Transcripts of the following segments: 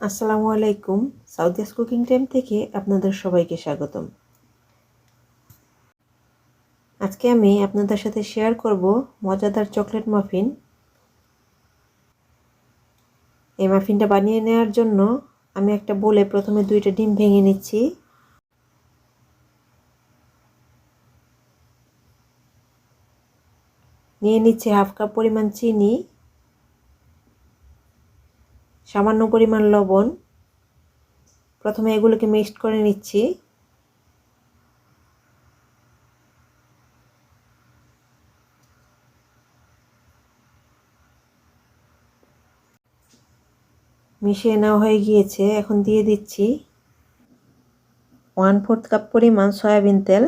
আসসালামু আলাইকুম। সাউদিয়াস cooking time থেকে আপনাদের সবাইকে স্বাগতম। আজকে আমি আপনাদের সাথে শেয়ার করব মজাদার চকলেট মাফিন। এই মাফিনটা বানিয়ে নেওয়ার জন্য আমি একটা বোলে প্রথমে 2টা ডিম ভেঙে নিচ্ছি। নিয়ে নিচ্ছি হাফ কাপ পরিমাণ চিনি, সামান্য পরিমাণ লবণ। প্রথমে এগুলোকে মিক্সড করে নিচ্ছি। মিশিয়ে নেওয়া হয়ে গিয়েছে। এখন দিয়ে দিচ্ছি 1/4 কাপ পরিমাণ সয়াবিন তেল,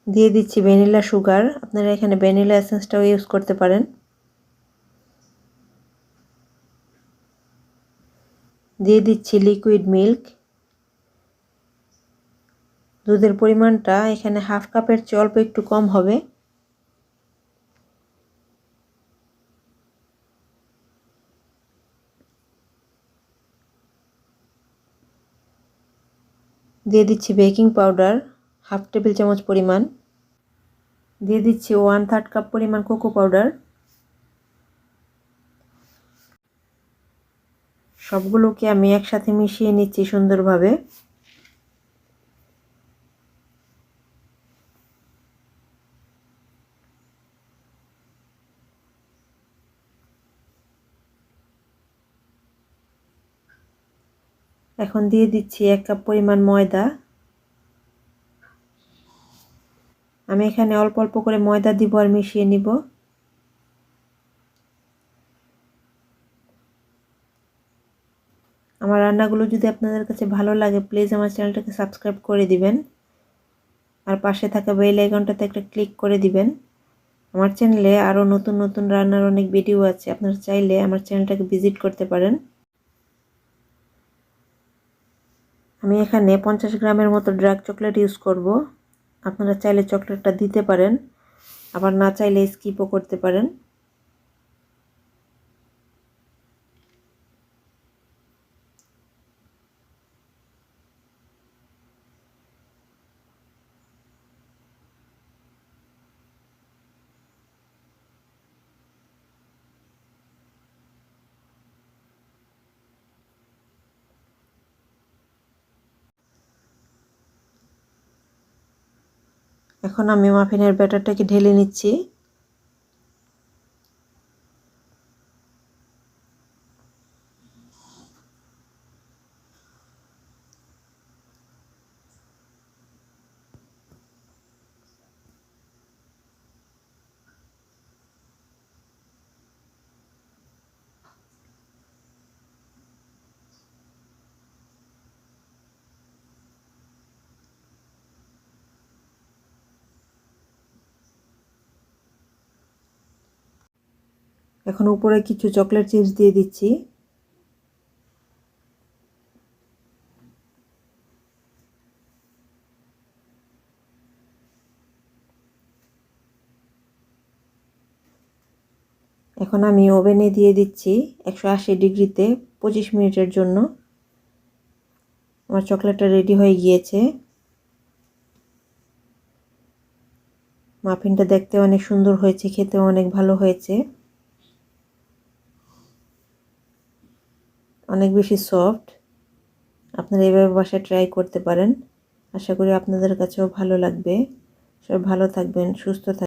দিয়ে দিচ্ছি ভ্যানিলা সুগার। আপনারা এখানে ভ্যানিলা এসেন্সটাও ইউজ করতে পারেন। দিয়ে দিচ্ছি লিকুইড মিল্ক। দুধের পরিমাণটা এখানে হাফ কাপের চেয়ে অল্প একটু কম হবে। দিয়ে দিচ্ছি বেকিং পাউডার হাফ টেবিল চামচ পরিমাণ। দিয়ে দিচ্ছি 1/3 কাপ পরিমাণ কোকো পাউডার। সবগুলোকে আমি একসাথে মিশিয়ে নিচ্ছি সুন্দরভাবে। এখন দিয়ে দিচ্ছি 1 কাপ পরিমাণ ময়দা। আমি এখানে অল্প অল্প করে ময়দা দিব আর মিশিয়ে নিব। আমার রান্নাগুলো যদি আপনাদের কাছে ভালো লাগে প্লিজ আমার চ্যানেলটাকে সাবস্ক্রাইব করে দিবেন আর পাশে থাকা বেল আইকনটাতে একটা ক্লিক করে দিবেন। আমার চ্যানেলে আরও নতুন নতুন রান্নার অনেক ভিডিও আছে, আপনারা চাইলে আমার চ্যানেলটাকে ভিজিট করতে পারেন। আমি এখানে 50 গ্রামের মতো ডার্ক চকলেট ইউজ করব। আপনারা চাইলে চকলেটটা দিতে পারেন, আবার না চাইলে স্কিপও করতে পারেন। এখন আমি মাফিনের ব্যাটারটাকে ঢেলে নিচ্ছি। এখন উপরে কিছু চকলেট চিপস দিয়ে দিচ্ছি। এখন আমি ওভেনে দিয়ে দিচ্ছি 180 ডিগ্রিতে 25 মিনিটের জন্য। আমার চকলেটটা রেডি হয়ে গিয়েছে। মাফিনটা দেখতে অনেক সুন্দর হয়েছে, খেতেও অনেক ভালো হয়েছে, অনেক বেশি সফট। আপনারা এভাবে বাসায় ট্রাই করতে পারেন। আশা করি আপনাদের কাছেও ভালো লাগবে। সবাই ভালো থাকবেন, সুস্থ থাকবেন।